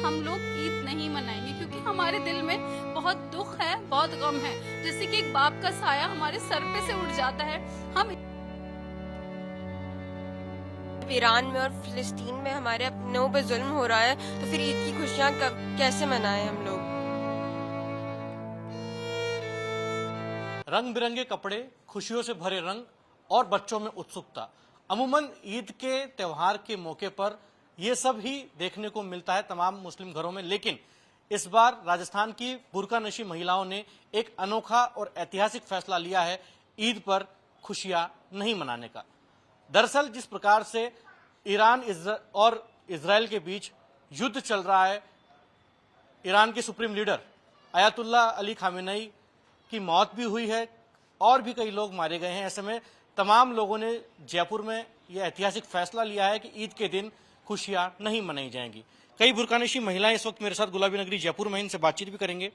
हम लोग ईद नहीं मनाएंगे, क्योंकि हमारे दिल में बहुत दुख है, बहुत गम है। जैसे कि एक बाप का साया हमारे सर पे से उठ जाता है। हम ईरान में और फिलिस्तीन में हमारे अपनों पे जुल्म हो रहा है, तो फिर ईद की खुशियाँ कैसे मनाएं हम लोग। रंग बिरंगे कपड़े, खुशियों से भरे रंग और बच्चों में उत्सुकता। अमूमन ईद के त्योहार के मौके पर यह सब ही देखने को मिलता है तमाम मुस्लिम घरों में, लेकिन इस बार राजस्थान की बुर्का नशी महिलाओं ने एक अनोखा और ऐतिहासिक फैसला लिया है ईद पर खुशियां नहीं मनाने का। दरअसल जिस प्रकार से ईरान और इजराइल के बीच युद्ध चल रहा है, ईरान के supreme leader Ayatollah Ali Khamenei की मौत भी हुई है और भी कई लोग मारे गए हैं। ऐसे में तमाम लोगों ने जयपुर में यह ऐतिहासिक फैसला लिया है कि ईद के दिन खुशियां नहीं मनाई जाएंगी। कई बुर्कानशी महिलाएं इस वक्त मेरे साथ गुलाबी नगरी जयपुर में, इनसे बातचीत भी करेंगे।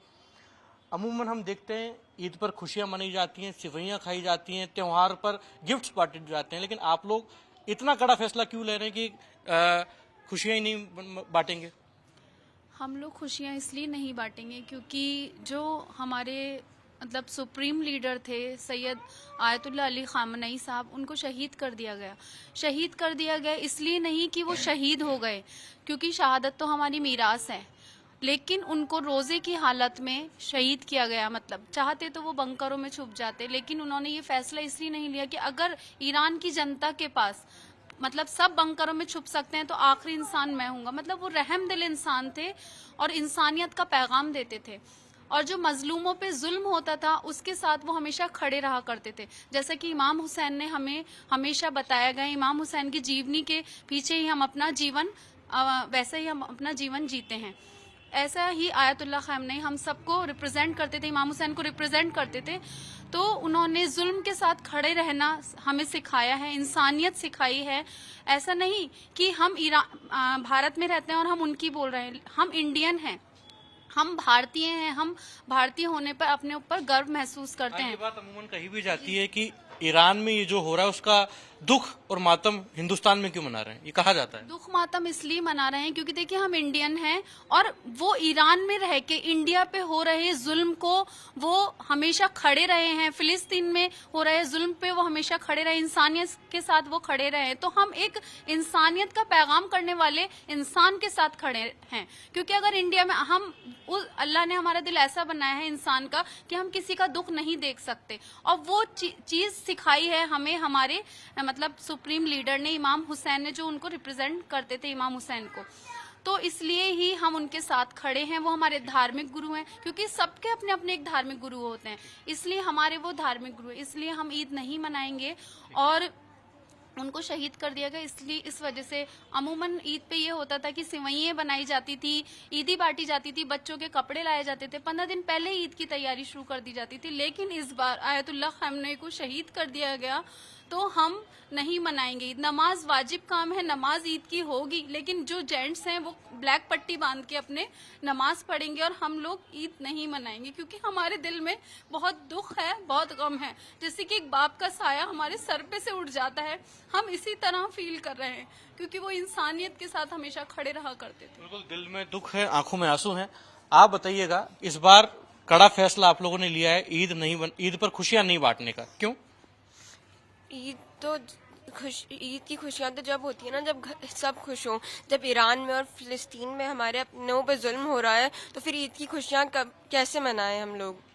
अमूमन हम देखते हैं ईद पर खुशियां मनाई जाती हैं, सिवैयां खाई जाती हैं, त्योहार पर गिफ्ट्स बांटे जाते हैं, लेकिन आप लोग इतना कड़ा फैसला क्यों ले रहे हैं कि खुशियां ही नहीं बांटेंगे? हम लोग खुशियां इसलिए नहीं बांटेंगे क्योंकि जो हमारे मतलब सुप्रीम लीडर थे सैयद आयतुल्लाह अली खामनेई साहब, उनको शहीद कर दिया गया। शहीद कर दिया गया इसलिए नहीं कि वो शहीद हो गए, क्योंकि शहादत तो हमारी मीरास है, लेकिन उनको रोजे की हालत में शहीद किया गया। मतलब चाहते तो वो बंकरों में छुप जाते, लेकिन उन्होंने ये फैसला इसलिए नहीं लिया कि अगर ईरान की जनता के पास मतलब सब बंकरों में छुप सकते हैं तो आखिरी इंसान मैं हूंगा। मतलब वो रहम दिल इंसान थे और इंसानियत का पैगाम देते थे, और जो मजलूमों पे जुल्म होता था उसके साथ वो हमेशा खड़े रहा करते थे। जैसा कि इमाम हुसैन ने हमें हमेशा बताया गया, इमाम हुसैन की जीवनी के पीछे ही हम अपना जीवन वैसे ही हम अपना जीवन जीते हैं। ऐसा ही आयतुल्लाह खामनेई हम सबको रिप्रेजेंट करते थे, इमाम हुसैन को रिप्रेजेंट करते थे। तो उन्होंने जुल्म के साथ खड़े रहना हमें सिखाया है, इंसानियत सिखाई है। ऐसा नहीं कि हम भारत में रहते हैं और हम उनकी बोल रहे हैं। हम इंडियन हैं, हम भारतीय हैं, हम भारतीय होने पर अपने ऊपर गर्व महसूस करते हैं। ये बात अमूमन कही भी जाती है कि ईरान में ये जो हो रहा है उसका दुख और मातम हिंदुस्तान में क्यों मना रहे हैं, ये कहा जाता है। दुख मातम इसलिए मना रहे हैं क्योंकि देखिए हम इंडियन हैं, और वो ईरान में रह के इंडिया पे हो रहे जुल्म को वो हमेशा खड़े रहे हैं। फिलिस्तीन में हो रहे जुल्म पे वो हमेशा खड़े रहे, इंसानियत के साथ वो खड़े रहे। तो हम एक इंसानियत का पैगाम करने वाले इंसान के साथ खड़े हैं, क्योंकि अगर इंडिया में हम अल्लाह ने हमारा दिल ऐसा बनाया है इंसान का कि हम किसी का दुख नहीं देख सकते, और वो चीज सिखाई है हमें हमारे मतलब सुप्रीम लीडर ने, इमाम हुसैन ने, जो उनको रिप्रेजेंट करते थे इमाम हुसैन को। तो इसलिए ही हम उनके साथ खड़े हैं। वो हमारे धार्मिक गुरु हैं, क्योंकि सबके अपने अपने एक धार्मिक गुरु होते हैं, इसलिए हमारे वो धार्मिक गुरु हैं। इसलिए हम ईद नहीं मनाएंगे, और उनको शहीद कर दिया गया इसलिए इस वजह से। अमूमन ईद पे ये होता था कि सिवैयां बनाई जाती थी, ईदी बांटी जाती थी, बच्चों के कपड़े लाए जाते थे, 15 दिन पहले ईद की तैयारी शुरू कर दी जाती थी। लेकिन इस बार आयतुल्लाह खामनेई को शहीद कर दिया गया तो हम नहीं मनाएंगे ईद। नमाज वाजिब काम है, नमाज ईद की होगी, लेकिन जो जेंट्स हैं वो ब्लैक पट्टी बांध के अपने नमाज पढ़ेंगे, और हम लोग ईद नहीं मनाएंगे क्योंकि हमारे दिल में बहुत दुख है, बहुत गम है। जैसे कि एक बाप का साया हमारे सर पे से उठ जाता है, हम इसी तरह फील कर रहे हैं, क्योंकि वो इंसानियत के साथ हमेशा खड़े रहा करते थे। बिल्कुल, दिल में दुख है, आंखों में आंसू हैं। आप बताइएगा, इस बार कड़ा फैसला आप लोगों ने लिया है ईद पर खुशियां नहीं बांटने का, क्यों? ईद की खुशियाँ तो जब होती है ना, जब सब खुश हों। जब ईरान में और फिलिस्तीन में हमारे अपनों पे जुल्म हो रहा है, तो फिर ईद की खुशियाँ कैसे मनाएं हम लोग।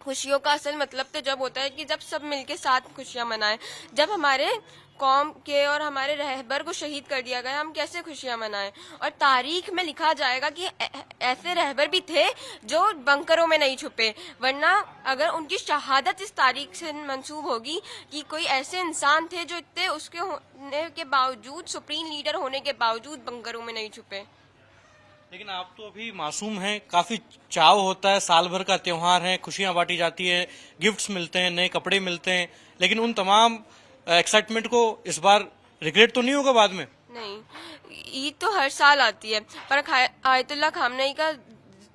खुशियों का असल मतलब तो जब होता है कि जब सब मिलके साथ खुशियाँ मनाएं। जब हमारे कौम के और हमारे रहबर को शहीद कर दिया गया, हम कैसे खुशियां मनाएं। और तारीख में लिखा जाएगा कि ऐसे रहबर भी थे जो बंकरों में नहीं छुपे, वरना अगर उनकी शहादत इस तारीख से मंसूब होगी कि कोई ऐसे इंसान थे जो इतने उसके होने के बावजूद, सुप्रीम लीडर होने के बावजूद बंकरों में नहीं छुपे। लेकिन आप तो अभी मासूम हैं, काफी चाव होता है, साल भर का त्योहार है, खुशियां बांटी जाती है, गिफ्ट्स मिलते हैं, नए कपड़े मिलते हैं, लेकिन उन तमाम एक्साइटमेंट को इस बार रिग्रेट तो नहीं होगा बाद में? नहीं, ईद तो हर साल आती है, पर आयतुल्लाह खामनेई का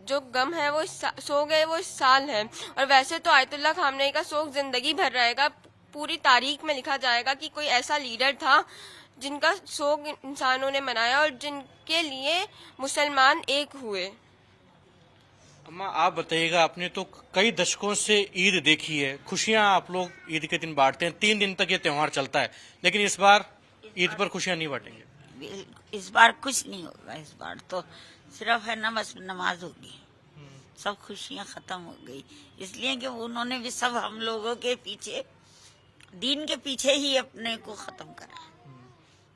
जो गम है वो सोग है वो इस साल है। और वैसे तो आयतुल्लाह खामनेई का सोग जिंदगी भर रहेगा। पूरी तारीख में लिखा जाएगा कि कोई ऐसा लीडर था जिनका शोक इंसानों ने मनाया और जिनके लिए मुसलमान एक हुए। अम्मा आप बताइएगा, आपने तो कई दशकों से ईद देखी है, खुशियां आप लोग ईद के दिन बांटते हैं, 3 दिन तक ये त्योहार चलता है, लेकिन इस बार ईद पर खुशियां नहीं बांटेंगे। इस बार कुछ नहीं होगा। इस बार तो सिर्फ है ना बस नमाज होगी, सब खुशियां खत्म हो गई। इसलिए कि उन्होंने भी सब हम लोगों के पीछे, दीन के पीछे ही अपने को खत्म करा,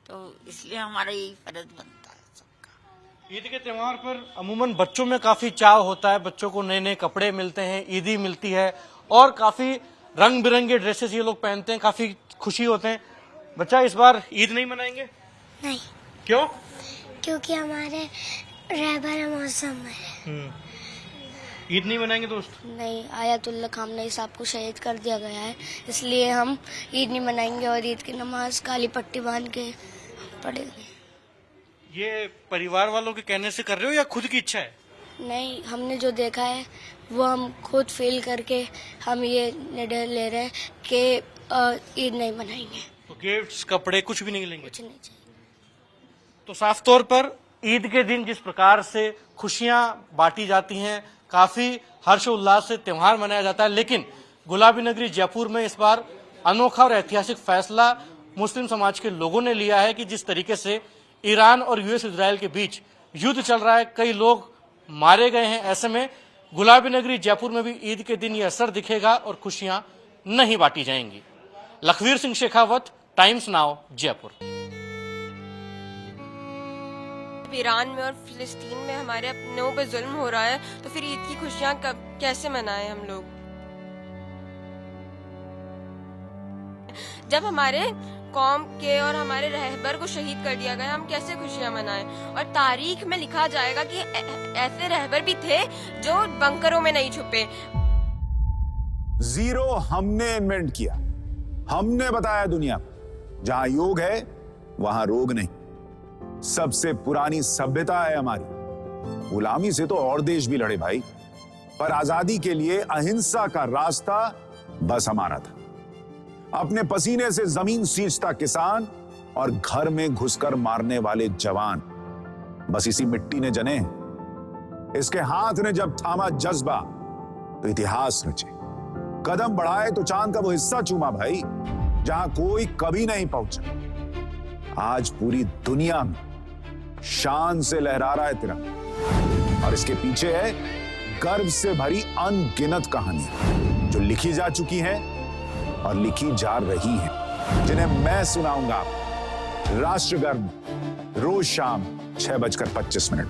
तो इसलिए हमारा यही फर्ज बनता है सबका। ईद के त्योहार पर अमूमन बच्चों में काफी चाव होता है, बच्चों को नए नए कपड़े मिलते हैं, ईदी मिलती है और काफी रंग बिरंगे ड्रेसेस ये लोग पहनते हैं, काफी खुशी होते हैं। बच्चा इस बार ईद नहीं मनाएंगे? नहीं, क्यों? क्योंकि हमारे रहबर मौसम में ईद नहीं मनाएंगे दोस्त? नहीं, आयतुल्ला खामनेई साहब को शहीद कर दिया गया है, इसलिए हम ईद नहीं मनाएंगे और ईद की नमाज काली पट्टी बांध के पढ़ेंगे। ये परिवार वालों के कहने से कर रहे हो या खुद की इच्छा है? नहीं, हमने जो देखा है वो हम खुद फील करके हम ये निर्णय ले रहे हैं कि ईद नहीं मनाएंगे। तो गिफ्ट्स, कपड़े कुछ भी नहीं लेंगे? कुछ नहीं चाहिए। तो साफ तौर पर ईद के दिन जिस प्रकार से खुशियां बांटी जाती हैं, काफी हर्षोल्लास से त्योहार मनाया जाता है, लेकिन गुलाबी नगरी जयपुर में इस बार अनोखा और ऐतिहासिक फैसला मुस्लिम समाज के लोगों ने लिया है कि जिस तरीके से ईरान और यूएस इजरायल के बीच युद्ध चल रहा है, कई लोग मारे गए हैं, ऐसे में गुलाबी नगरी जयपुर में भी ईद के दिन ये असर दिखेगा और खुशियां नहीं बांटी जाएंगी। Lakhvir Singh Shekhawat, times now, Jaipur. Iran में और फिलिस्तीन में हमारे अपनों पे जुल्म हो रहा है, तो फिर ईद की खुशियां कैसे मनाएं हम लोग? जब हमारे कौम के और हमारे रहबर को शहीद कर दिया गया, हम कैसे खुशियां मनाएं? और तारीख में लिखा जाएगा कि ऐसे रहबर भी थे जो बंकरों में नहीं छुपे। जीरो हमने इन्वेंट किया, हमने बताया दुनिया को, जहां योग है वहां रोग नहीं। सबसे पुरानी सभ्यता है हमारी। गुलामी से तो और देश भी लड़े भाई, पर आजादी के लिए अहिंसा का रास्ता बस हमारा था। अपने पसीने से जमीन सींचता किसान और घर में घुसकर मारने वाले जवान, बस इसी मिट्टी ने जने। इसके हाथ ने जब थामा जज्बा तो इतिहास रचे, कदम बढ़ाए तो चांद का वो हिस्सा चूमा भाई जहां कोई कभी नहीं पहुंचा। आज पूरी दुनिया में शान से लहरा रहा है तिरंगा, और इसके पीछे है गर्व से भरी अनगिनत कहानियां जो लिखी जा चुकी हैं और लिखी जा रही हैं, जिन्हें मैं सुनाऊंगा राष्ट्रगर्व रोज शाम 6:25 पर।